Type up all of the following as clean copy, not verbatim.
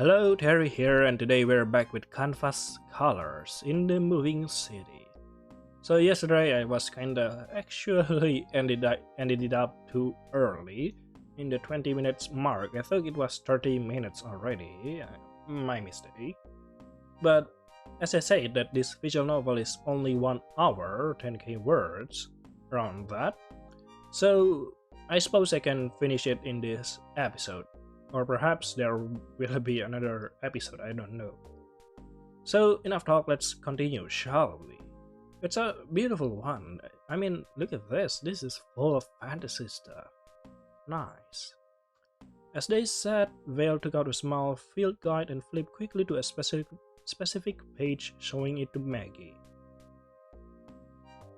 Hello, Terry here, and today we're back with canvas colors in the moving city. So yesterday I was kinda actually ended it up too early in the 20 minutes mark. I thought it was 30 minutes already. My mistake. But as I said that this visual novel is only 1 hour, 10k words, around that. So I suppose I can finish it in this episode. Or perhaps there will be another episode, I don't know. So, enough talk, let's continue, shall we? It's a beautiful one. I mean, look at this. This is full of fantasy stuff. Nice. As they sat, Vale took out a small field guide and flipped quickly to a specific page showing it to Maggie.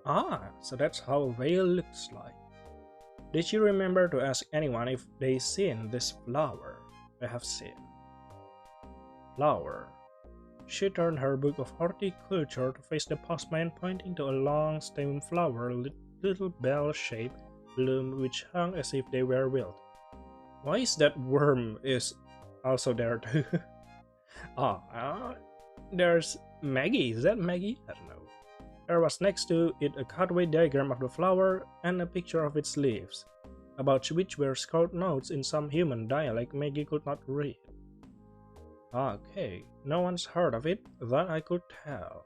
Ah, so that's how Vale looks like. Did you remember to ask anyone if they seen this flower? I have seen. Flower. She turned her book of horticulture to face the postman, pointing to a long stem flower, little bell-shaped bloom which hung as if they were wild. Why is that worm is also there too? There's Maggie. Is that Maggie? I don't know. There was next to it a cutaway diagram of the flower and a picture of its leaves, about which were scrawled notes in some human dialect Maggie could not read. Okay, no one's heard of it, that I could tell.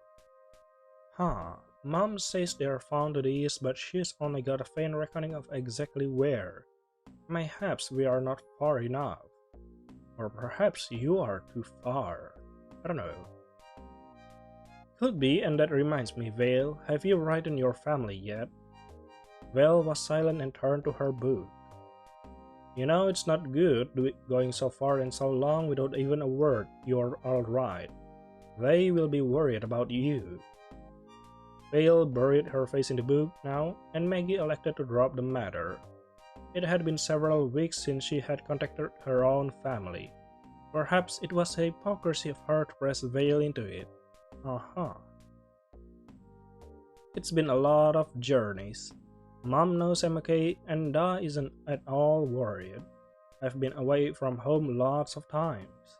Mom says they are found to the east, but she's only got a faint reckoning of exactly where. Perhaps we are not far enough. Or perhaps you are too far. I don't know. Could be, and that reminds me, Vale, have you written your family yet? Vale was silent and turned to her book. You know, it's not good going so far and so long without even a word. You're alright. They will be worried about you. Vale buried her face in the book now, and Maggie elected to drop the matter. It had been several weeks since she had contacted her own family. Perhaps it was hypocrisy of her to press Vale into it. It's been a lot of journeys. Mom knows I'm okay, and Da isn't at all worried. I've been away from home lots of times.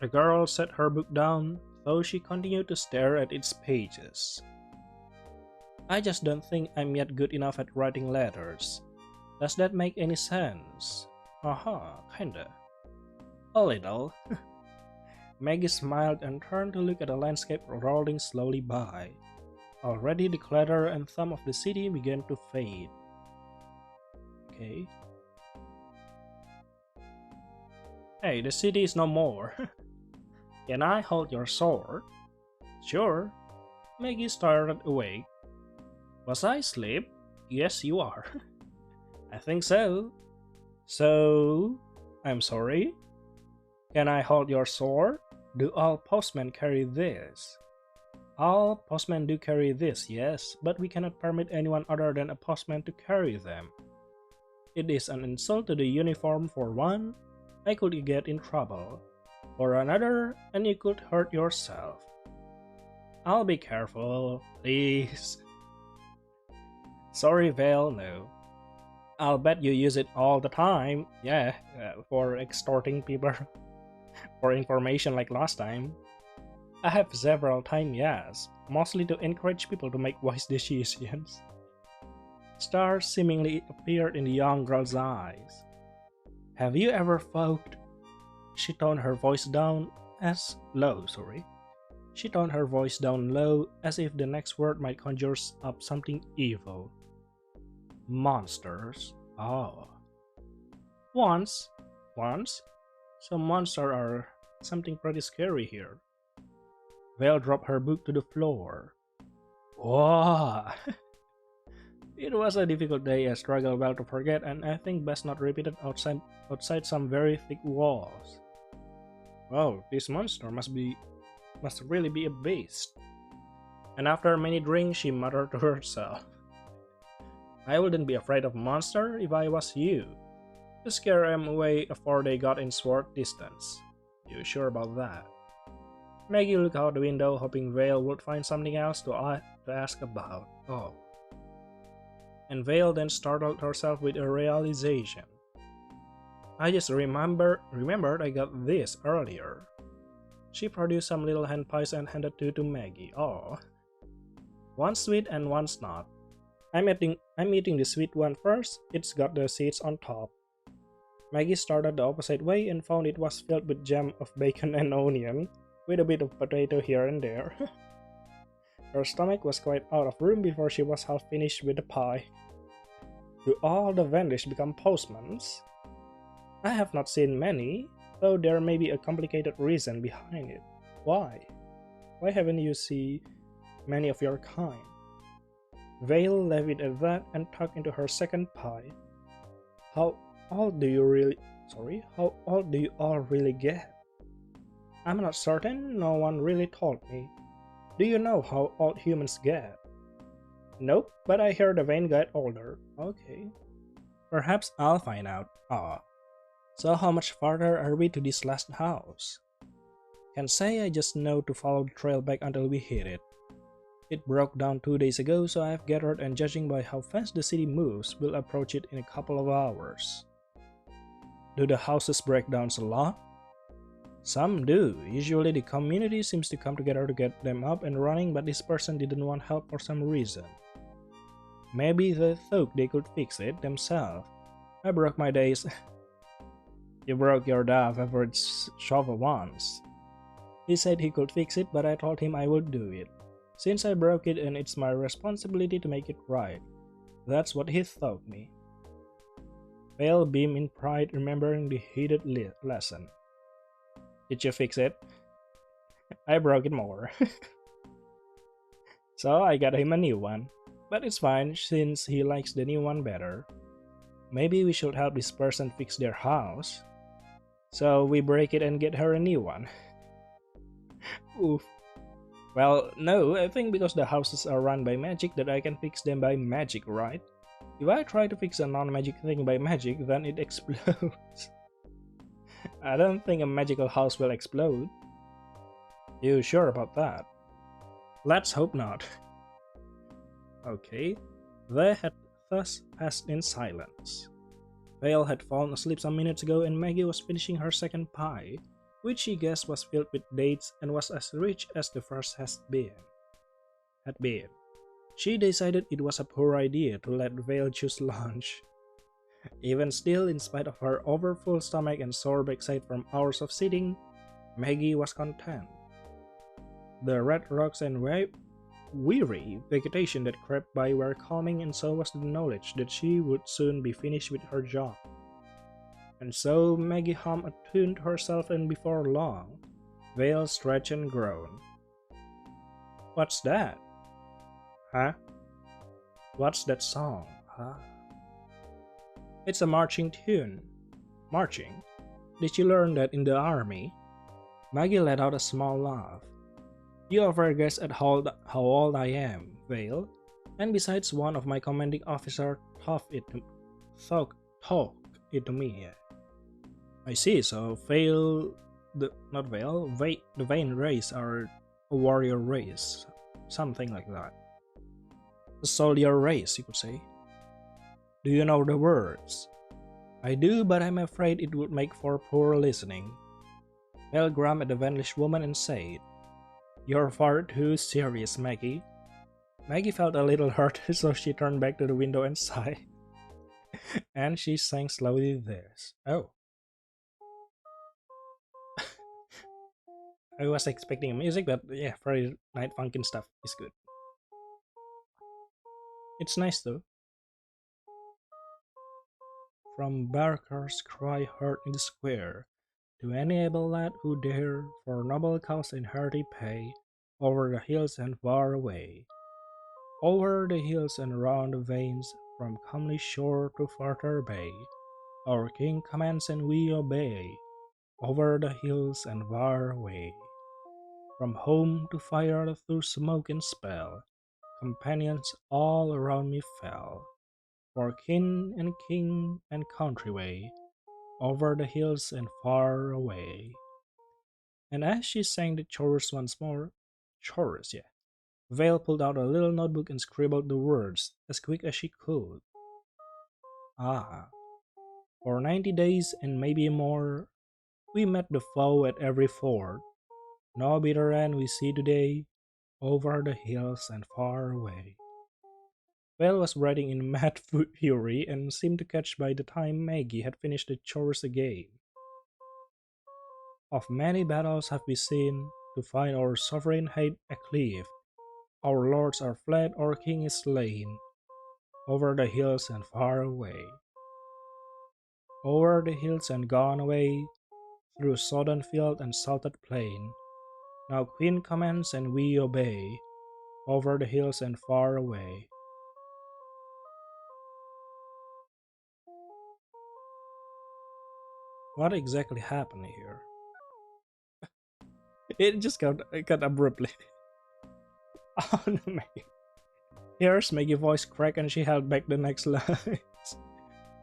The girl set her book down, though she continued to stare at its pages. I just don't think I'm yet good enough at writing letters. Does that make any sense? Kinda. A little. Maggie smiled and turned to look at the landscape rolling slowly by. Already the clutter and thumb of the city began to fade. Okay. Hey, the city is no more. Can I hold your sword? Sure. Maggie started awake. Was I asleep? Yes, you are. I think so. So, I'm sorry. Can I hold your sword? Do all postmen carry this? All postmen do carry this, yes, but we cannot permit anyone other than a postman to carry them. It is an insult to the uniform for one. I could get in trouble. For another, and you could hurt yourself. I'll be careful, please. Sorry, Vale, no. I'll bet you use it all the time, for extorting people for information like last time. I have several times, yes, mostly to encourage people to make wise decisions. Stars seemingly appeared in the young girl's eyes. Have you ever thought? She toned her voice down low, as if the next word might conjure up something evil. Monsters. Oh. Once? So monsters are something pretty scary here. Vale dropped her book to the floor. Wow! It was a difficult day. I struggled well to forget, and I think best not repeat it outside some very thick walls. Wow, this monster must really be a beast. And after many drinks, she muttered to herself. I wouldn't be afraid of monster if I was you. To scare them away before they got in sword distance. You sure about that? Maggie looked out the window, hoping Vale would find something else to ask about. Oh. And Vale then startled herself with a realization. I just remembered I got this earlier. She produced some little hand pies and handed two to Maggie. Oh, one sweet and one's not. I'm eating the sweet one first. It's got the seeds on top. Maggie started the opposite way and found it was filled with jam of bacon and onion, with a bit of potato here and there. Her stomach was quite out of room before she was half finished with the pie. Do all the vendors become postmen? I have not seen many, though there may be a complicated reason behind it. Why? Why haven't you seen many of your kind? Vale left it at that and tucked into her second pie. How old do you really How old do you all really get? I'm not certain, no one really told me. Do you know how old humans get? Nope, but I heard the Vane got older. Okay. Perhaps I'll find out. Ah. So how much farther are we to this last house? Can't say, I just know to follow the trail back until we hit it. It broke down 2 days ago, so I've gathered, and judging by how fast the city moves, we'll approach it in a couple of hours. Do the houses break down a lot? Some do. Usually the community seems to come together to get them up and running, but this person didn't want help for some reason. Maybe they thought they could fix it themselves. I broke my days. You broke your Dove average shovel once. He said he could fix it, but I told him I would do it. Since I broke it and it's my responsibility to make it right. That's what he taught me. Vale beamed in pride, remembering the heated lesson. Did you fix it? I broke it more. So I got him a new one. But it's fine since he likes the new one better. Maybe we should help this person fix their house. So we break it and get her a new one. Oof. Well, no, I think because the houses are run by magic that I can fix them by magic, right? If I try to fix a non-magic thing by magic, then it explodes. I don't think a magical house will explode. You sure about that? Let's hope not. Okay, they had thus passed in silence. Vale had fallen asleep some minutes ago and Maggie was finishing her second pie, which she guessed was filled with dates and was as rich as the first had been. She decided it was a poor idea to let Vale choose lunch. Even still, in spite of her overfull stomach and sore backside from hours of sitting, Maggie was content. The red rocks and weary vegetation that crept by were calming, and so was the knowledge that she would soon be finished with her job. And so Maggie hummed a tune to herself, and before long, Vale stretched and groaned. What's that? Huh? What's that song? Huh? It's a marching tune. Marching? Did you learn that in the army? Maggie let out a small laugh. You overguess at how old I am, Vale. And besides, one of my commanding officers taught it to me. I see, so the Vane race are a warrior race. Something like that. A soldier race, you could say. Do you know the words? I do, but I'm afraid it would make for poor listening. Vale grumbled at the Vanquish woman and said, You're far too serious, Maggie. Maggie felt a little hurt, so she turned back to the window and sighed. And she sang slowly this. Oh. I was expecting music, but yeah, Friday Night Funkin' stuff is good. It's nice though. From Barker's cry heard in the square, to any able lad who dare for noble cause in hearty pay, over the hills and far away. Over the hills and round the veins, from comely shore to farther bay, our king commands and we obey, over the hills and far away. From home to fire through smoke and spell, companions all around me fell, for kin and king and country way, over the hills and far away. And as she sang the chorus once more, Vale pulled out a little notebook and scribbled the words as quick as she could. Ah, For 90 days and maybe more, we met the foe at every ford. No bitter end we see today, over the hills and far away. Belle was riding in mad fury and seemed to catch by the time Maggie had finished the chores again. Of many battles have we seen, to find our sovereign height a cliff. Our lords are fled, our king is slain, over the hills and far away. Over the hills and gone away, through sodden field and salted plain. Now Queen commands and we obey, over the hills and far away. What exactly happened here? It just got abruptly. Oh no, Maggie. Here's Maggie's voice cracked and she held back the next lines.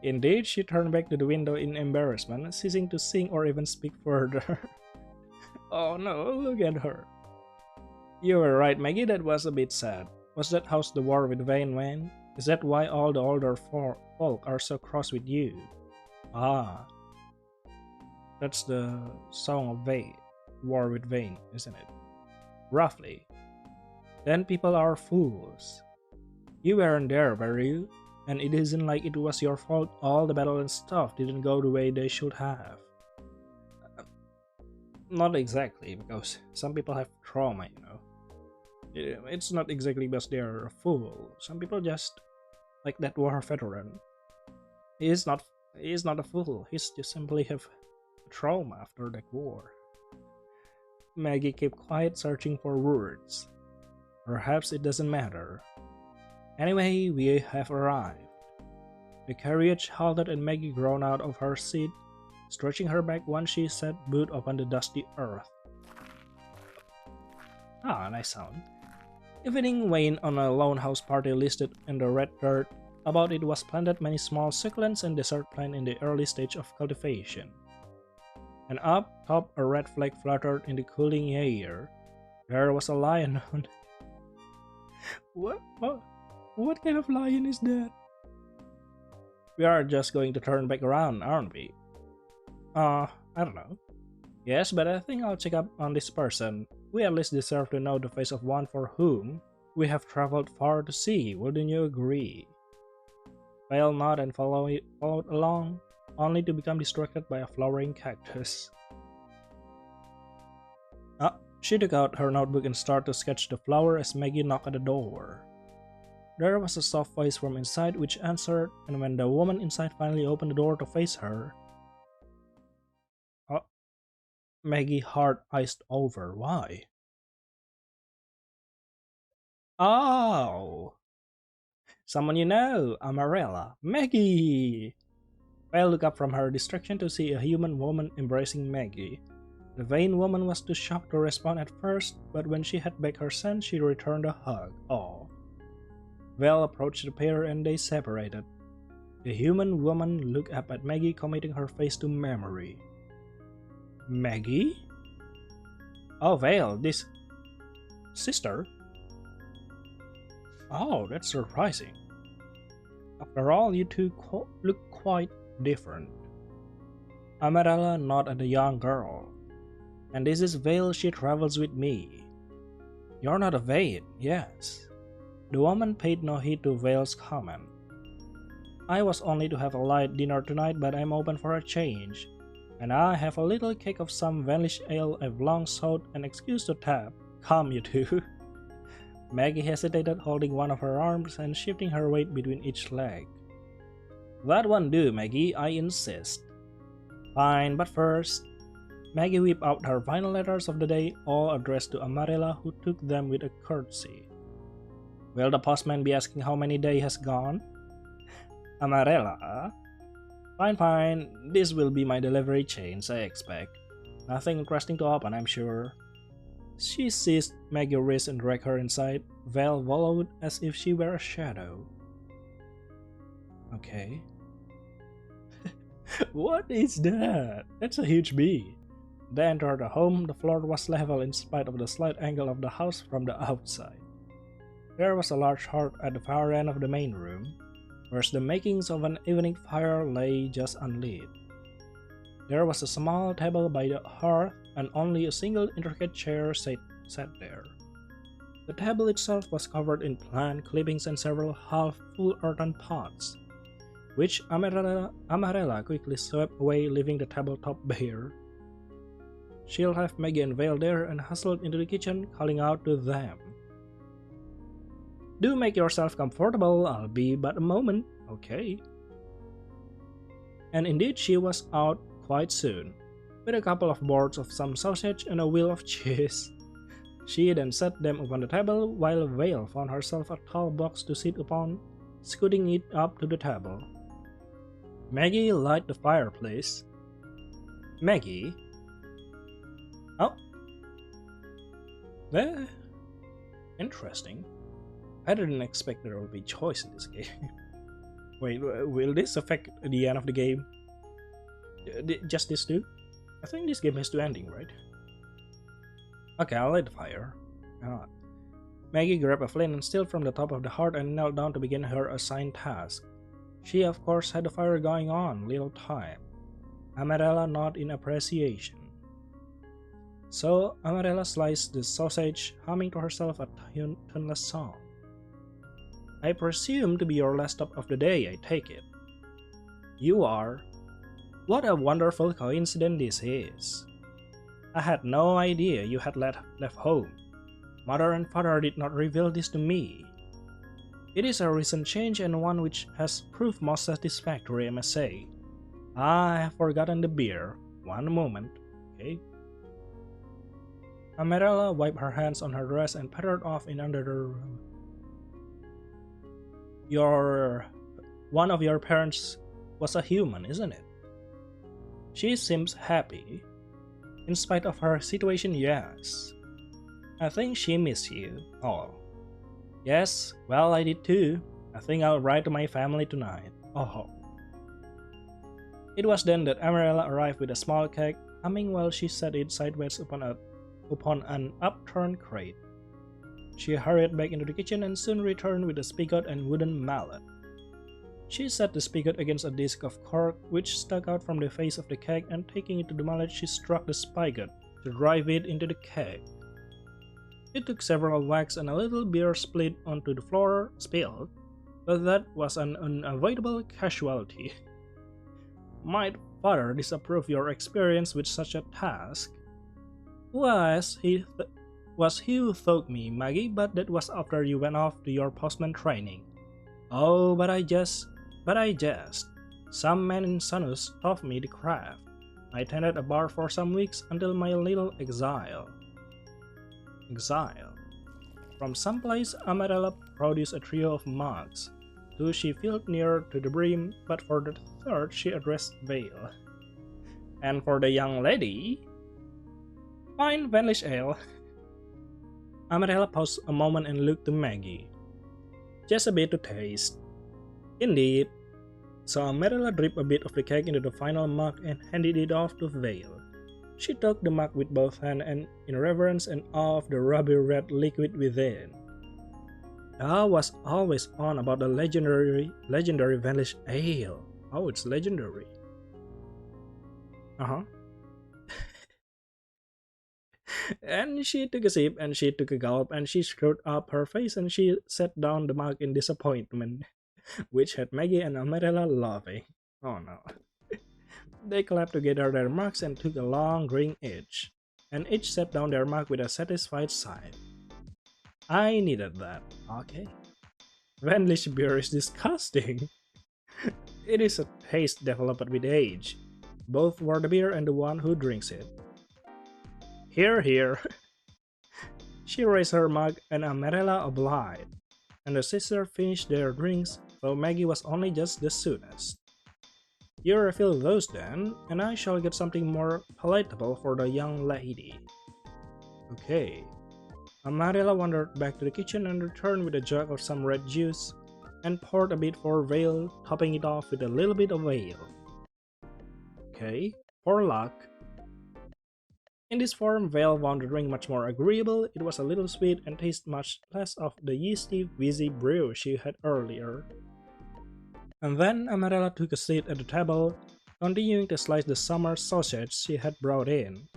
Indeed, she turned back to the window in embarrassment, ceasing to sing or even speak further. Oh no, look at her. You were right, Maggie, that was a bit sad. Was that how's the war with Vane went? Is that why all the older folk are so cross with you? Ah, that's the song of Vane, War with Vane, isn't it? Roughly. Then people are fools. You weren't there, were you? And it isn't like it was your fault all the battle and stuff didn't go the way they should have. Not exactly, because some people have trauma, you know. It's not exactly because they're a fool. Some people just, like that war veteran. He is not a fool. He's just simply have trauma after that war. Maggie kept quiet, searching for words. Perhaps it doesn't matter. Anyway, we have arrived. The carriage halted and Maggie groaned out of her seat, stretching her back once she set boot upon the dusty earth. Ah, nice sound. Evening waned on a lone house party listed in the red dirt. About it was planted many small succulents and desert plant in the early stage of cultivation. And up top a red flag fluttered in the cooling air. There was a lion on it. What kind of lion is that? We are just going to turn back around, aren't we? I don't know. Yes, but I think I'll check up on this person. We at least deserve to know the face of one for whom we have traveled far to see, wouldn't you agree? Vale nodded and followed along, only to become distracted by a flowering cactus. She took out her notebook and started to sketch the flower as Maggie knocked at the door. There was a soft voice from inside which answered, and when the woman inside finally opened the door to face her, Maggie heart iced over. Why? Oh! Someone you know, Amarella. Maggie! Vale looked up from her distraction to see a human woman embracing Maggie. The vain woman was too shocked to respond at first, but when she had back her sense, she returned a hug. Oh. Vale approached the pair and they separated. The human woman looked up at Maggie, committing her face to memory. Maggie? Oh, Vale, this sister? Oh, that's surprising. After all, you two look quite different. Amarella nodded at the young girl. And this is Vale, she travels with me. You're not a Vane, yes. The woman paid no heed to Vale's comment. I was only to have a light dinner tonight, but I'm open for a change. And I have a little cake of some Vanish ale I've long sought an excuse to tap. Come, you two. Maggie hesitated, holding one of her arms and shifting her weight between each leg. That won't do, Maggie, I insist. Fine, but first... Maggie whipped out her final letters of the day, all addressed to Amarella, who took them with a curtsy. Will the postman be asking how many days has gone? Amarella? Fine, this will be my delivery chains, I expect. Nothing interesting to open, I'm sure. She seized Maggie's wrist and dragged her inside. Vale followed as if she were a shadow. Okay. What is that? That's a huge bee. They entered the home. The floor was level in spite of the slight angle of the house from the outside. There was a large hearth at the far end of the main room. whereas the makings of an evening fire lay just unlit. There was a small table by the hearth, and only a single intricate chair sat there. The table itself was covered in plant clippings and several half-full earthen pots, which Amarella quickly swept away, leaving the tabletop bare. She left Maggie and Vale there and hustled into the kitchen, calling out to them. "Do make yourself comfortable, I'll be but a moment, okay?" And indeed she was out quite soon, with a couple of boards of some sausage and a wheel of cheese. She then set them upon the table, while Vale found herself a tall box to sit upon, scooting it up to the table. "Maggie, light the fireplace." "Maggie?" "Oh. Well, interesting. I didn't expect there would be choice in this game." Wait, will this affect the end of the game? Just this too? I think this game has two endings, right? Okay, I'll light the fire. Maggie grabbed a flint and steel from the top of the hearth and knelt down to begin her assigned task. She, of course, had the fire going on little time. Amarella nodded in appreciation. So Amarella sliced the sausage, humming to herself a tuneless song. "I presume to be your last stop of the day, I take it." "You are. What a wonderful coincidence this is. I had no idea you had left home. Mother and father did not reveal this to me. It is a recent change and one which has proved most satisfactory, I must say. I have forgotten the beer. One moment, okay?" Amarella wiped her hands on her dress and pattered off in another room. One of your parents was a human, isn't it? She seems happy. In spite of her situation, yes. I think she missed you. Oh. Yes, well, I did too. I think I'll write to my family tonight. Oh. It was then that Amarella arrived with a small cake, humming while she set it sideways upon an upturned crate. She hurried back into the kitchen and soon returned with a spigot and wooden mallet. She set the spigot against a disc of cork which stuck out from the face of the cake, and taking it to the mallet, she struck the spigot to drive it into the cake. It took several whacks and a little beer spilled onto the floor, but that was an unavoidable casualty. Might father disapprove your experience with such a task? Was he who taught me, Maggie, but that was after you went off to your postman training. Oh, but I jest. Some man in Sanus taught me the craft. I tended a bar for some weeks until my little exile. From someplace, Amarella produced a trio of mugs. Two she filled near to the brim, but for the third she addressed Vale. And for the young lady, fine Vanlish ale. Amarella paused a moment and looked to Maggie. Just a bit to taste. Indeed. So Amarella dripped a bit of the cake into the final mug and handed it off to Vale. She took the mug with both hands and in reverence and awe of the ruby red liquid within. I was always on about the legendary Vanlish ale. Oh, it's legendary. And she took a sip, and she took a gulp, and she screwed up her face, and she set down the mug in disappointment, which had Maggie and Amarella laughing. Oh no. They clapped together their mugs and took a long drink each, and each set down their mug with a satisfied sigh. I needed that. Okay. Vanlish beer is disgusting. It is a taste developed with age, both for the beer and the one who drinks it. Here, here. She raised her mug and Amarella obliged, and the sisters finished their drinks, though Maggie was only just the soonest. You refill those then, and I shall get something more palatable for the young lady. Okay. Amarella wandered back to the kitchen and returned with a jug of some red juice, and poured a bit for Vale, topping it off with a little bit of ale. Okay, for luck. In this form, Vale found the drink much more agreeable. It was a little sweet and tasted much less of the yeasty, wheezy brew she had earlier. And then Amarella took a seat at the table, continuing to slice the summer sausage she had brought in.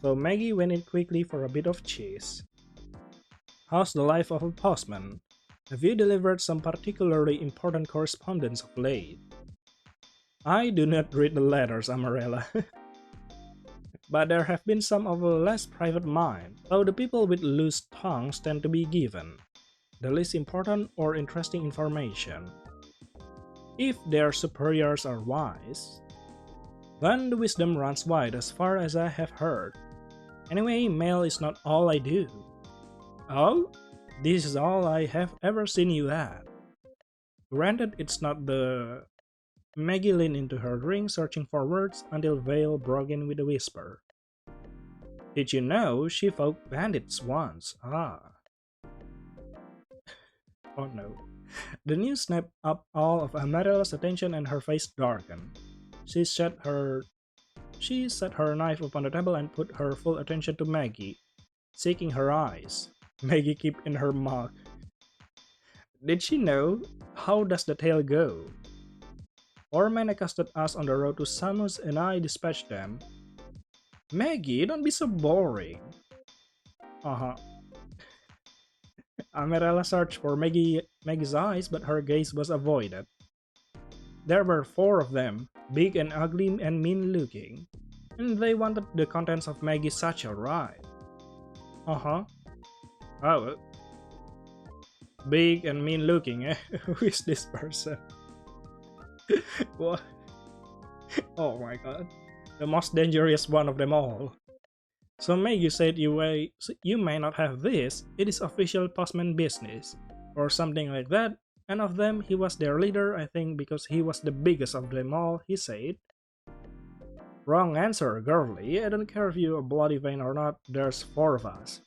So Maggie went in quickly for a bit of cheese. How's the life of a postman? Have you delivered some particularly important correspondence of late? I do not read the letters, Amarella, but there have been some of a less private mind, though the people with loose tongues tend to be given the least important or interesting information. If their superiors are wise, then the wisdom runs wide as far as I have heard. Anyway, mail is not all I do. Oh? This is all I have ever seen you at. Granted, it's not the... Maggie leaned into her drink, searching for words until Vale broke in with a whisper. Did you know she fought bandits once? Ah. Oh no. The news snapped up all of Amarella's attention and her face darkened. She set her knife upon the table and put her full attention to Maggie, seeking her eyes. Maggie kept in her mouth. Did she know? How does the tale go? Our men accosted us on the road to Samus and I dispatched them. Maggie, don't be so boring. Uh-huh. Amarella searched for Maggie's eyes, but her gaze was avoided. There were 4 of them, big and ugly and mean-looking, and they wanted the contents of Maggie's satchel, right? Uh-huh. Oh, big and mean-looking, eh? Who is this person? What? Oh my god. The most dangerous one of them all. So Maggie said you may not have this, it is official postman business, or something like that, and of them he was their leader, I think because he was the biggest of them all, he said. Wrong answer, girlie, I don't care if you're a bloody vein or not, there's 4 of us.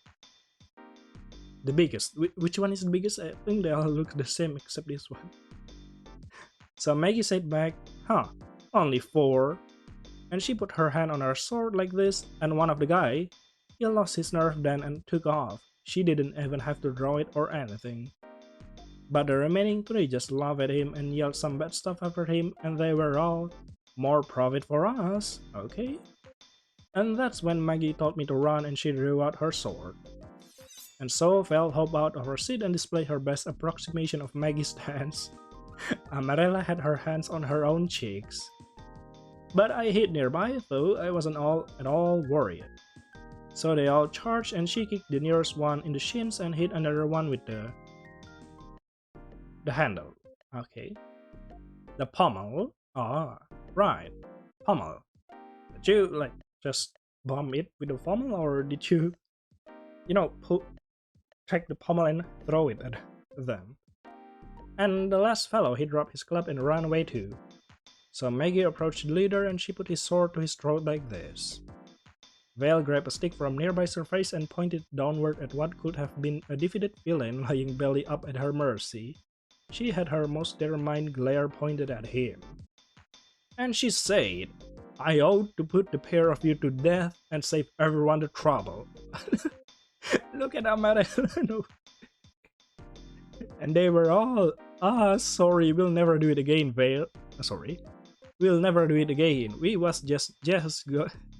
The biggest, which one is the biggest? I think they all look the same except this one. So Maggie said back, huh, only 4? And she put her hand on her sword like this, and one of the guy, he lost his nerve then and took off. She didn't even have to draw it or anything. But the remaining 3 just laughed at him and yelled some bad stuff after him, and they were all, more profit for us, okay? And that's when Maggie told me to run and she drew out her sword. And so Val hopped out of her seat and displayed her best approximation of Maggie's dance. Amarella had her hands on her own cheeks. But I hid nearby, though I wasn't at all worried. So they all charged and she kicked the nearest one in the shins and hit another one with the handle. Okay. The pommel? Ah, right. Pommel. Did you, just bomb it with the pommel, or did you, take the pommel and throw it at them? And the last fellow, he dropped his club and ran away too. So Maggie approached the leader and she put his sword to his throat like this. Vale grabbed a stick from nearby surface and pointed downward at what could have been a defeated villain lying belly up at her mercy. She had her most determined glare pointed at him. And she said, I ought to put the pair of you to death and save everyone the trouble. Look at Amarella. No. And they were all, sorry, we'll never do it again, Vale. Sorry. We'll never do it again. We was just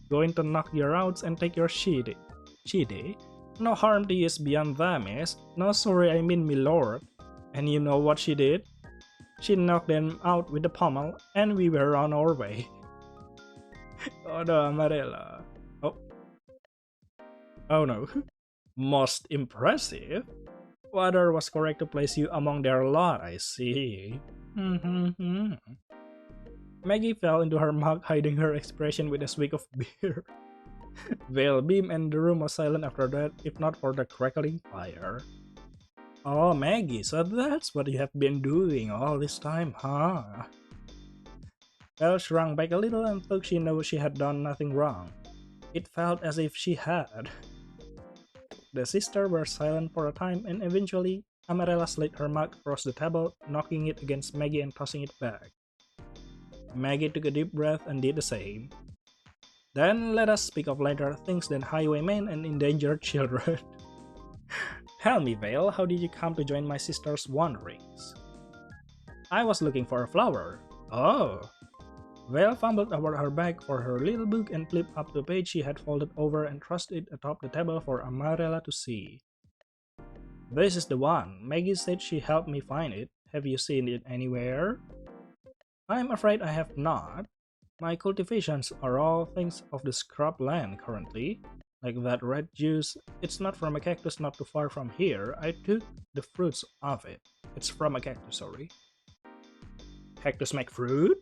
going to knock you out and take your shitty. No harm to you beyond them, is. No, sorry, I mean my lord. And you know what she did? She knocked them out with the pommel, and we were on our way. Oh no, Amarella. Oh no. Most impressive? Water was correct to place you among their lot, I see. Maggie fell into her mug, hiding her expression with a swig of beer. Vale beamed and the room was silent after that, if not for the crackling fire. Oh, Maggie, so that's what you have been doing all this time, huh? Vale shrunk back a little and thought she knew she had done nothing wrong. It felt as if she had. The sisters were silent for a time, and eventually, Amarella slid her mug across the table, knocking it against Maggie and tossing it back. Maggie took a deep breath and did the same. Then let us speak of lighter things than highwaymen and endangered children. Tell me, Vale, how did you come to join my sister's wanderings? I was looking for a flower. Oh. Vale fumbled over her bag for her little book and flipped up the page she had folded over and thrust it atop the table for Amarella to see. This is the one. Maggie said she helped me find it. Have you seen it anywhere? I'm afraid I have not. My cultivations are all things of the scrub land currently. Like that red juice, it's not from a cactus not too far from here. I took the fruits of it. It's from a cactus, sorry. Cactus make fruit?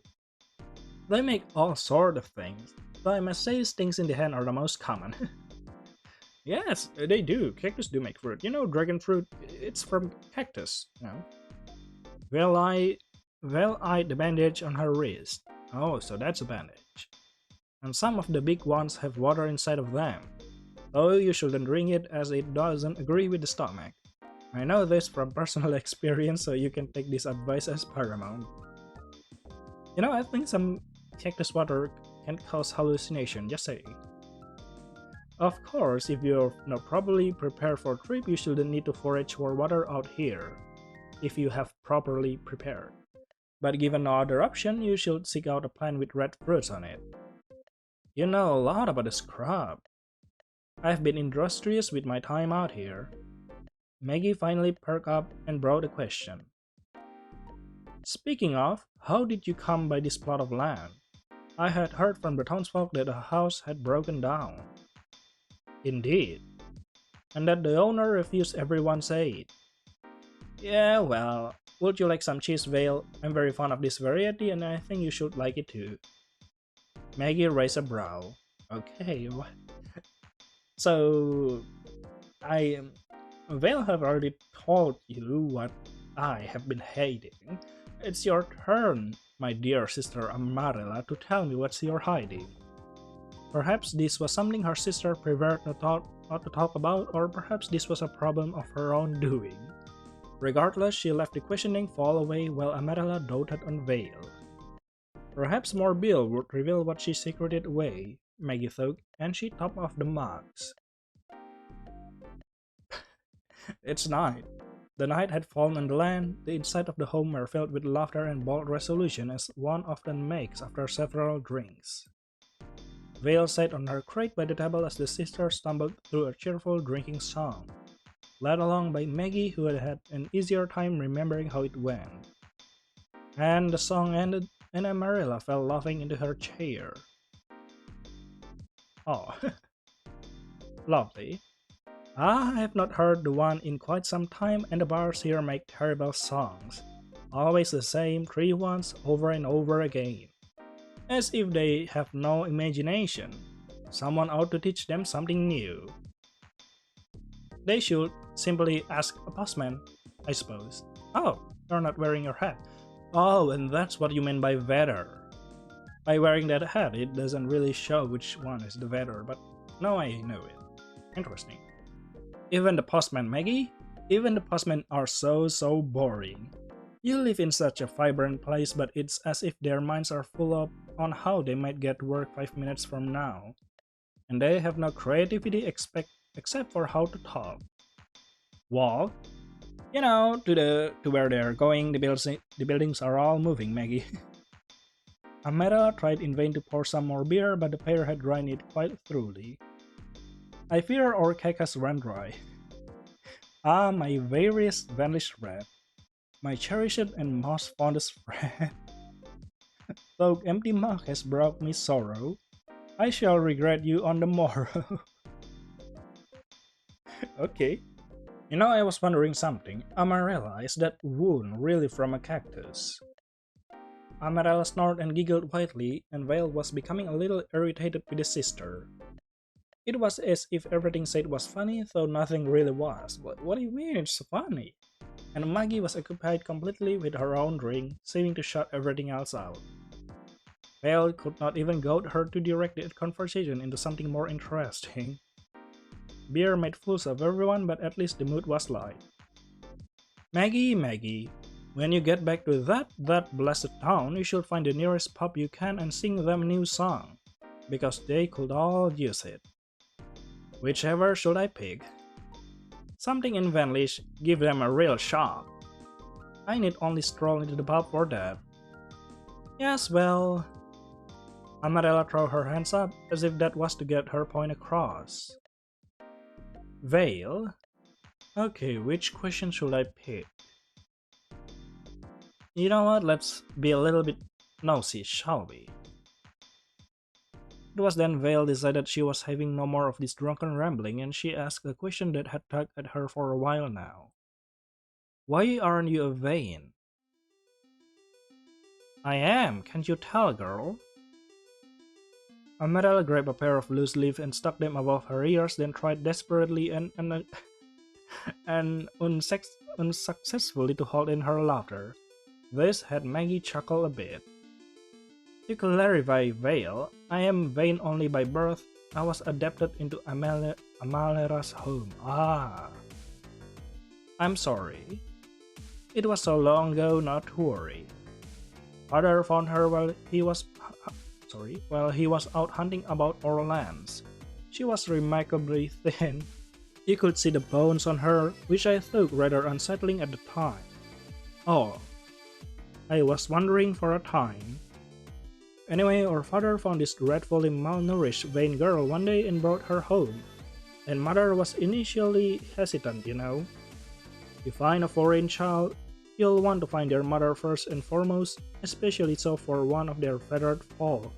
They make all sort of things, though I must say stings in the hand are the most common. Yes, they do. Cactus do make fruit. You know, dragon fruit, it's from cactus, you know. Well eyed the bandage on her wrist. Oh, so that's a bandage. And some of the big ones have water inside of them. Though you shouldn't drink it as it doesn't agree with the stomach. I know this from personal experience, so you can take this advice as paramount. You know, I think some cactus water can cause hallucination, just saying. Of course, if you're not properly prepared for a trip, you shouldn't need to forage for water out here, if you have properly prepared. But given no other option, you should seek out a plant with red fruits on it. You know a lot about the scrub. I've been industrious with my time out here. Maggie finally perked up and brought a question. Speaking of, how did you come by this plot of land? I had heard from the townsfolk that a house had broken down. Indeed. And that the owner refused everyone's aid. Yeah, well, would you like some cheese, Vale? I'm very fond of this variety and I think you should like it too. Maggie raised a brow. Okay, what? So, Vale have already told you what I have been hating. It's your turn, my dear sister Amarella, to tell me what you're hiding. Perhaps this was something her sister preferred not to talk about, or perhaps this was a problem of her own doing. Regardless, she left the questioning fall away while Amarella doted on Vale. Perhaps more Bill would reveal what she secreted away, Maggie thought, and she topped off the mugs. It's night. The night had fallen on the land. The inside of the home were filled with laughter and bold resolution as one often makes after several drinks. Vale sat on her crate by the table as the sisters stumbled through a cheerful drinking song, led along by Maggie, who had had an easier time remembering how it went. And the song ended, and Amarilla fell laughing into her chair. Oh, lovely. I have not heard the one in quite some time, and the bars here make terrible songs. Always the same 3 ones over and over again. As if they have no imagination. Someone ought to teach them something new. They should simply ask a postman, I suppose. Oh, you're not wearing your hat. Oh, and that's what you meant by vetter. By wearing that hat, it doesn't really show which one is the vetter, but now I know it. Interesting. Even the postman, Maggie? Even the postmen are so boring. You live in such a vibrant place, but it's as if their minds are full up on how they might get to work 5 minutes from now. And they have no creativity except for how to talk. Walk? You know, to where they're going, the buildings are all moving, Maggie. Amara tried in vain to pour some more beer, but the pair had drained it quite thoroughly. I fear our cake has run dry. Ah, my veriest vanished rat. My cherished and most fondest friend. Though empty mug has brought me sorrow, I shall regret you on the morrow. Okay. You know, I was wondering something. Amarella, is that wound really from a cactus? Amarella snorted and giggled widely, and Vale was becoming a little irritated with his sister. It was as if everything said was funny, though nothing really was. What do you mean it's funny? And Maggie was occupied completely with her own drink, seeming to shut everything else out. Vale could not even goad her to direct the conversation into something more interesting. Beer made fools of everyone, but at least the mood was light. Maggie, when you get back to that blessed town, you should find the nearest pub you can and sing them a new song, because they could all use it. Whichever should I pick? Something in Vanlish give them a real shock. I need only stroll into the pub for that. Yes, well, Amarella threw her hands up as if that was to get her point across. Vale? Okay, which question should I pick? You know what, let's be a little bit nosy, shall we? It was then Vale decided she was having no more of this drunken rambling and she asked a question that had tugged at her for a while now. Why aren't you a Vane? I am, can't you tell, girl? Amarella grabbed a pair of loose leaves and stuck them above her ears, then tried desperately and unsuccessfully to hold in her laughter. This had Maggie chuckle a bit. To clarify, Vale, I am vain only by birth. I was adopted into Amalera's home. Ah. I'm sorry. It was so long ago, not to worry. Father found her while he was out hunting about our lands. She was remarkably thin. You could see the bones on her, which I thought rather unsettling at the time. Oh, I was wondering for a time. Anyway, our father found this dreadfully malnourished vain girl one day and brought her home. And mother was initially hesitant, you know. You find a foreign child, you'll want to find their mother first and foremost, especially so for one of their feathered folk.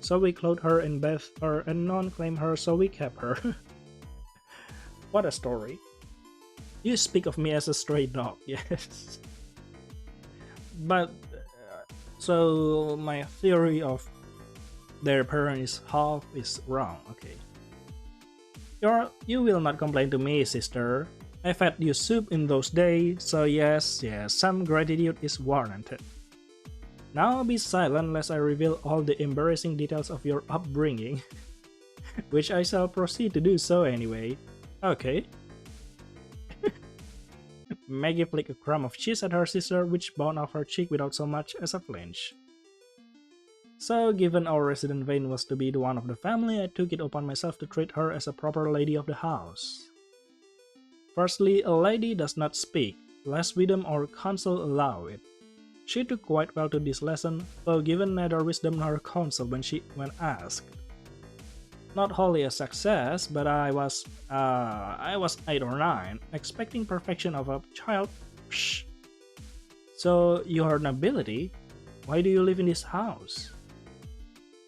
So we clothed her and bathed her and none claimed her, so we kept her. What a story. You speak of me as a stray dog, yes. But, so my theory of their parents' half is wrong, okay. You will not complain to me, sister. I fed you soup in those days, so yes, some gratitude is warranted. Now be silent lest I reveal all the embarrassing details of your upbringing, which I shall proceed to do so anyway. Okay. Maggie flicked a crumb of cheese at her sister, which bounced off her cheek without so much as a flinch. So, given our resident Vane was to be the one of the family, I took it upon myself to treat her as a proper lady of the house. Firstly, a lady does not speak, lest wisdom or counsel allow it. She took quite well to this lesson, though given neither wisdom nor counsel when asked. Not wholly a success, but I was 8 or 9, expecting perfection of a child. Psh. So you are nobility? Why do you live in this house?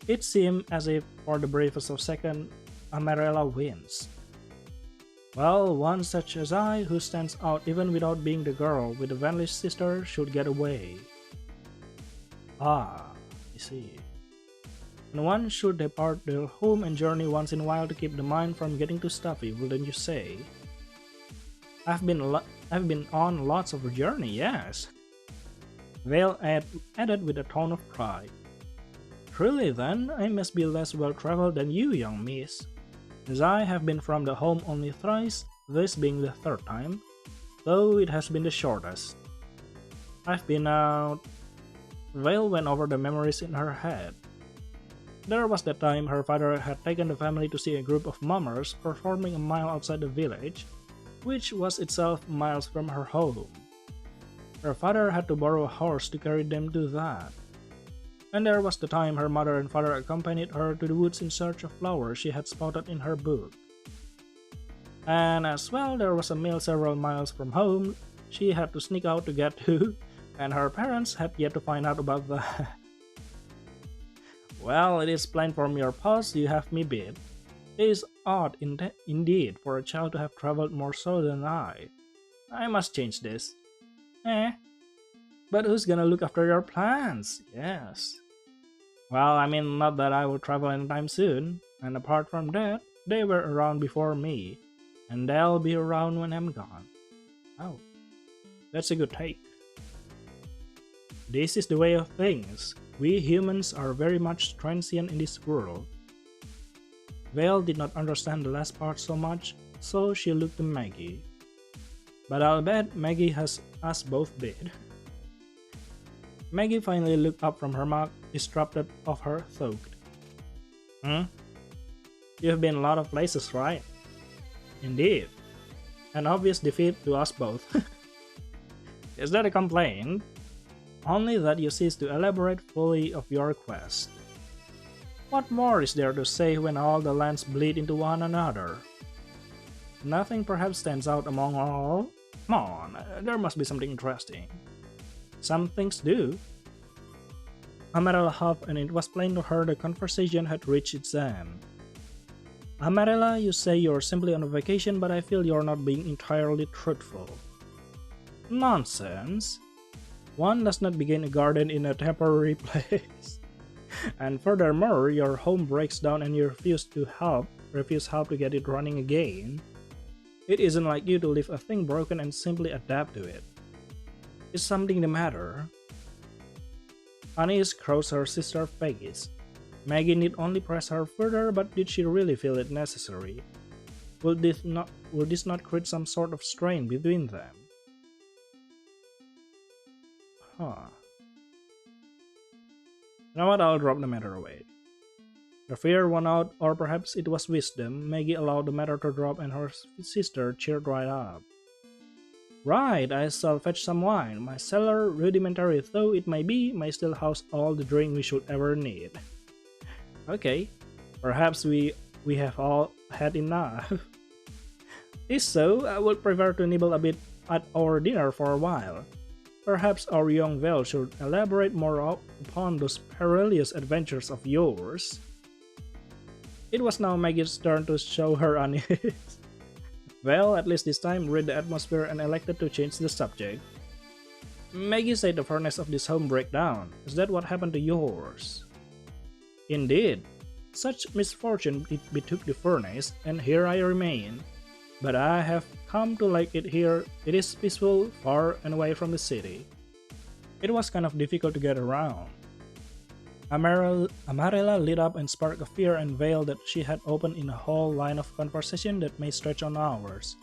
It seemed as if, for the bravest of second, Amarella wins. Well, one such as I, who stands out even without being the girl with the vanished sister, should get away. Ah, I see. And one should depart their home and journey once in a while to keep the mind from getting too stuffy, wouldn't you say? I've been on lots of a journey, yes. Vale added with a tone of pride. Truly then, I must be less well-traveled than you, young miss, as I have been from the home only thrice, this being the third time, though it has been the shortest. I've been out. Vale went over the memories in her head. There was the time her father had taken the family to see a group of mummers performing a mile outside the village, which was itself miles from her home. Her father had to borrow a horse to carry them to that. And there was the time her mother and father accompanied her to the woods in search of flowers she had spotted in her book. And as well, there was a mill several miles from home she had to sneak out to get to, and her parents had yet to find out about that. Well, it is plain from your past you have me beat. It is odd indeed for a child to have traveled more so than I. I must change this. But who's gonna look after your plants? Yes. Well, I mean, not that I will travel anytime soon, and apart from that, they were around before me, and they'll be around when I'm gone. Oh, that's a good take. This is the way of things. We humans are very much transient in this world. Vale did not understand the last part so much, so she looked to Maggie. But I'll bet Maggie has us both did. Maggie finally looked up from her mug, disrupted of her thought. You've been a lot of places, right? Indeed. An obvious defeat to us both. Is that a complaint? Only that you cease to elaborate fully of your quest. What more is there to say when all the lands bleed into one another? Nothing perhaps stands out among all? Come on, there must be something interesting. Some things do. Amarella huffed, and it was plain to her the conversation had reached its end. Amarella, you say you're simply on a vacation, but I feel you're not being entirely truthful. Nonsense. One does not begin a garden in a temporary place. And furthermore, your home breaks down and you refuse help to get it running again. It isn't like you to leave a thing broken and simply adapt to it. Is something the matter? Anise crossed her sister's face. Maggie need only press her further, but did she really feel it necessary? Would this not create some sort of strain between them? Huh. You know what, I'll drop the matter away. The fear won out, or perhaps it was wisdom. Maggie allowed the matter to drop and her sister cheered right up. Right, I shall fetch some wine. My cellar, rudimentary though it may be, may still house all the drink we should ever need. Okay, perhaps we have all had enough. If so, I would prefer to nibble a bit at our dinner for a while. Perhaps our young Vel should elaborate more upon those perilous adventures of yours. It was now Maggie's turn to show her unease. Well, at least this time read the atmosphere and elected to change the subject. Maggie said the furnace of this home break down. Is that what happened to yours? Indeed. Such misfortune it betook the furnace, and here I remain. But I have come to like it here. It is peaceful, far and away from the city. It was kind of difficult to get around. Amarella lit up and sparked a fear and veil that she had opened in a whole line of conversation that may stretch on hours.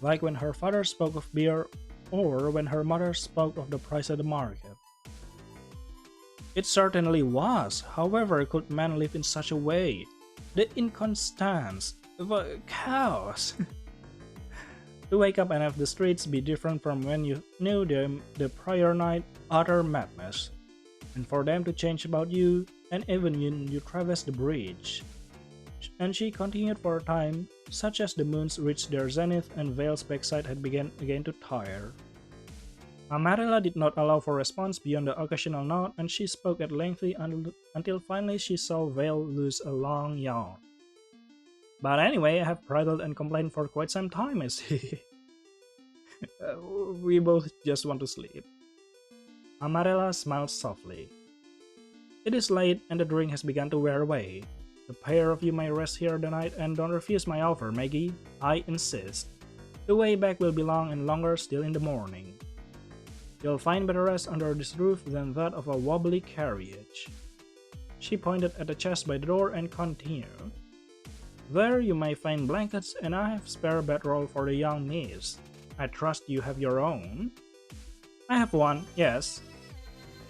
Like when her father spoke of beer, or when her mother spoke of the price of the market. It certainly was. However could man live in such a way? The inconstance, the chaos. To wake up and have the streets be different from when you knew them the prior night, utter madness. And for them to change about you, and even when you traverse the bridge. And she continued for a time, such as the moons reached their zenith and Vale's backside had begun again to tire. Amarella did not allow for response beyond the occasional nod, and she spoke at length until finally she saw Vale lose a long yawn. But anyway, I have prattled and complained for quite some time, I see. We both just want to sleep. Amarella smiled softly. It is late and the drink has begun to wear away. The pair of you may rest here the night and don't refuse my offer, Maggie. I insist. The way back will be long and longer still in the morning. You'll find better rest under this roof than that of a wobbly carriage. She pointed at the chest by the door and continued. There you may find blankets, and I have spare bedroll for the young miss. I trust you have your own? I have one, yes.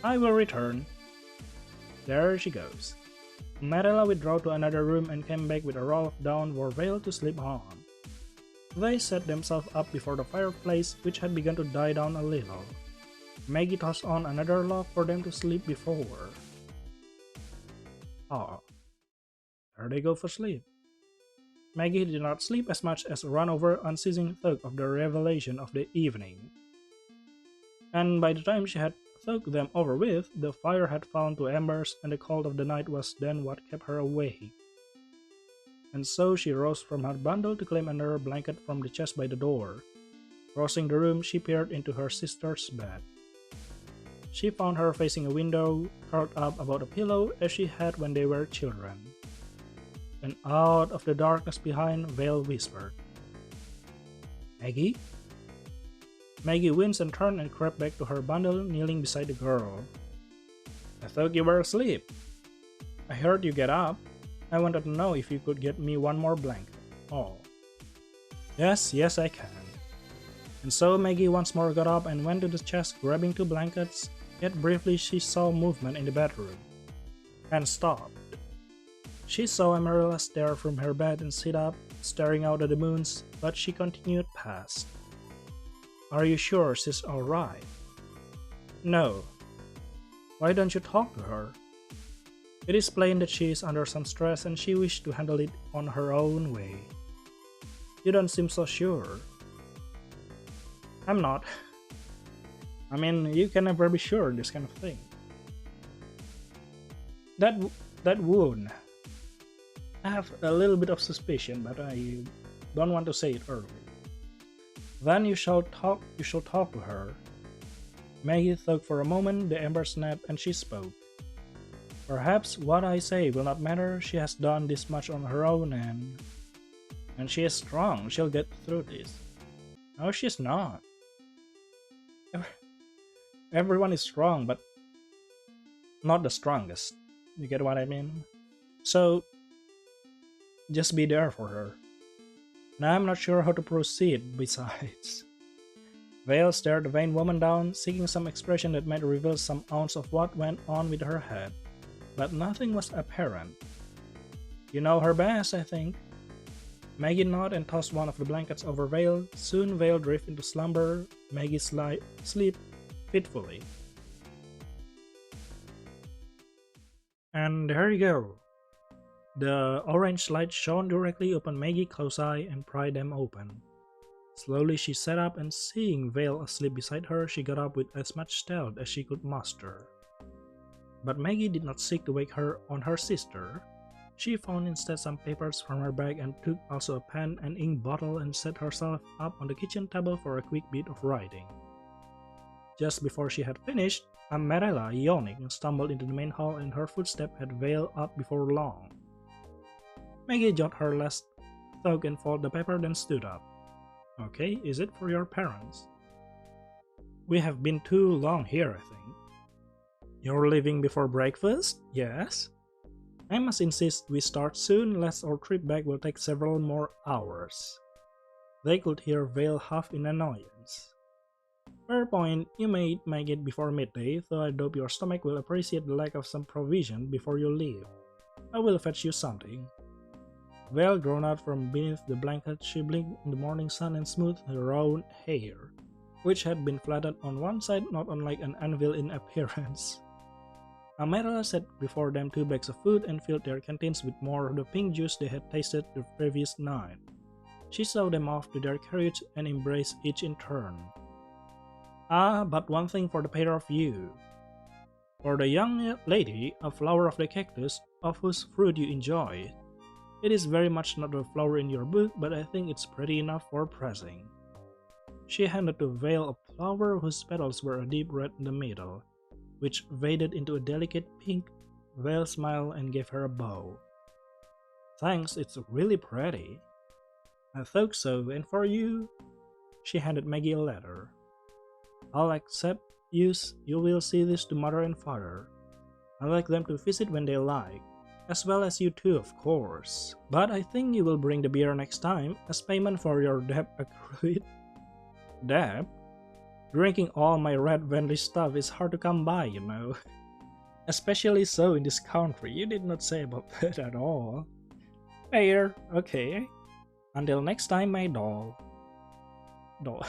I will return. There she goes. Amarella withdrew to another room and came back with a roll of down for Vale to sleep on. They set themselves up before the fireplace, which had begun to die down a little. Maggie tossed on another log for them to sleep before. Ah, there they go for sleep. Maggie did not sleep as much as run over unceasing thought of the revelation of the evening. And by the time she had thought them over with, the fire had fallen to embers and the cold of the night was then what kept her awake. And so she rose from her bundle to claim another blanket from the chest by the door. Crossing the room, she peered into her sister's bed. She found her facing a window, curled up about a pillow as she had when they were children. And out of the darkness behind, Vale whispered, Maggie? Maggie winced and turned and crept back to her bundle, kneeling beside the girl. I thought you were asleep. I heard you get up. I wanted to know if you could get me one more blanket. Oh. Yes, I can. And so Maggie once more got up and went to the chest, grabbing 2 blankets, yet briefly she saw movement in the bedroom. And stopped. She saw Amarella stare from her bed and sit up, staring out at the moons, but she continued past. Are you sure she's alright? No. Why don't you talk to her? It is plain that she is under some stress and she wished to handle it on her own way. You don't seem so sure. I'm not. I mean, you can never be sure this kind of thing. That wound. I have a little bit of suspicion, but I don't want to say it early. Then you shall talk to her. Maggie thought for a moment, the ember snapped, and she spoke. Perhaps what I say will not matter. She has done this much on her own, and she is strong. She'll get through this. No, she's not. Everyone is strong, but not the strongest. You get what I mean? So, just be there for her. Now I'm not sure how to proceed besides. Vale stared the vain woman down, seeking some expression that might reveal some ounce of what went on with her head, but nothing was apparent. You know her best, I think. Maggie nodded and tossed one of the blankets over Vale. Soon Vale drifted into slumber. Maggie slept fitfully. And there you go. The orange light shone directly upon Maggie's closed eye and pried them open. Slowly she sat up, and seeing Vale asleep beside her, she got up with as much stealth as she could muster. But Maggie did not seek to wake her on her sister. She found instead some papers from her bag and took also a pen and ink bottle and set herself up on the kitchen table for a quick bit of writing. Just before she had finished, Amarella, yawning, stumbled into the main hall, and her footstep had Vale up before long. Maggie jotted her last thought and folded the paper, then stood up. Okay, is it for your parents? We have been too long here, I think. You're leaving before breakfast? Yes. I must insist we start soon, lest our trip back will take several more hours. They could hear Vale huff in annoyance. Fair point, you may make it before midday, though I hope your stomach will appreciate the lack of some provision before you leave. I will fetch you something. Vale drawn out from beneath the blanket, she blinked in the morning sun and smoothed her own hair, which had been flattened on one side not unlike an anvil in appearance. Amarella set before them 2 bags of food and filled their canteens with more of the pink juice they had tasted the previous night. She saw them off to their carriage and embraced each in turn. Ah, but one thing for the pair of you. For the young lady, a flower of the cactus, of whose fruit you enjoy. It is very much not the flower in your book, but I think it's pretty enough for pressing. She handed to Vale a flower whose petals were a deep red in the middle, which faded into a delicate pink. Vale smiled and gave her a bow. Thanks, it's really pretty. I thought so, and for you? She handed Maggie a letter. I'll accept you will see this to mother and father. I'd like them to visit when they like, as well as you too, of course. But I think you will bring the beer next time, as payment for your debt accrued. Debt? Drinking all my red Venly stuff is hard to come by, you know. Especially so in this country, you did not say about that at all. Fair, okay. Until next time, my doll. Doll.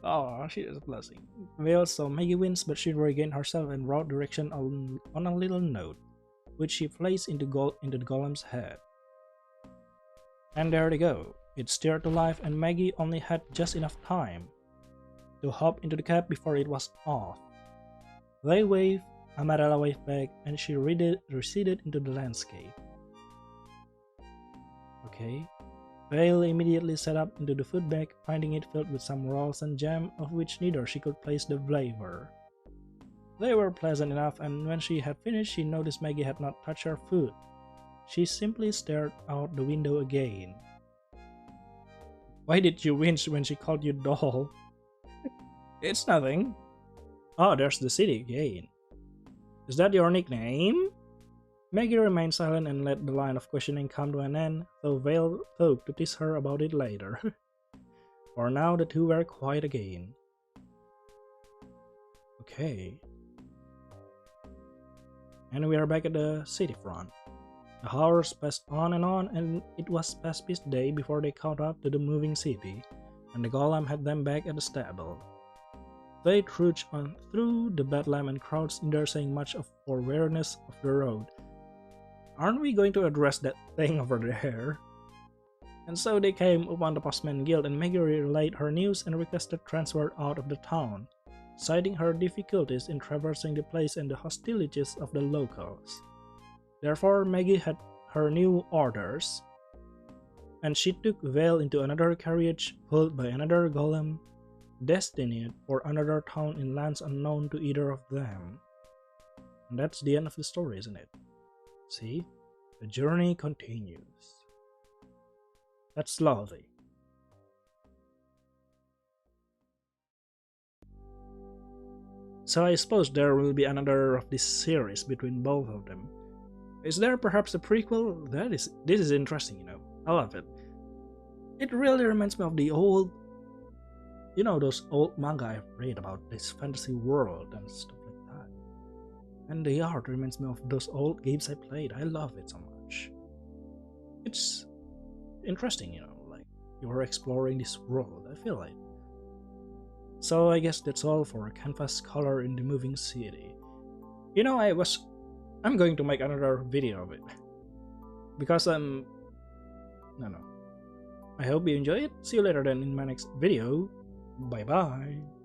Oh, she is blushing. Vale saw Maggie wins, but she regained herself and wrote direction on a little note, which she placed into the golem's head. And there they go. It stirred to life, and Maggie only had just enough time to hop into the cab before it was off. They waved, Amarella waved back, and she receded into the landscape. Okay. Vale immediately set up into the food bag, finding it filled with some rolls and jam, of which neither she could place the flavor. They were pleasant enough, and when she had finished, she noticed Maggie had not touched her food. She simply stared out the window again. Why did you wince when she called you doll? It's nothing. Oh, there's the city again. Is that your nickname? Maggie remained silent and let the line of questioning come to an end, though Vale thought to tease her about it later. For now, the two were quiet again. Okay. And we are back at the city front. The hours passed on, and it was past midday before they caught up to the moving city, and the golem had them back at the stable. They trudged on through the bedlam and crowds in there saying much for awareness of the road. Aren't we going to address that thing over there? And so they came upon the Postman Guild, and Maggie relayed her news and requested transfer out of the town, citing her difficulties in traversing the place and the hostilities of the locals. Therefore, Maggie had her new orders, and she took Vale into another carriage pulled by another golem, destined for another town in lands unknown to either of them. And that's the end of the story, isn't it? See? The journey continues. That's lovely. So I suppose there will be another of this series between both of them. Is there perhaps a prequel? This is interesting, you know. I love it. It really reminds me of the old, you know, those old manga I've read about this fantasy world and stuff like that. And the art reminds me of those old games I played. I love it so much. It's interesting, you know, like you're exploring this world, I feel like. So I guess that's all for Canvas Color in the Moving City. You know, I'm going to make another video of it. Because no. I hope you enjoy it. See you later then in my next video. Bye bye.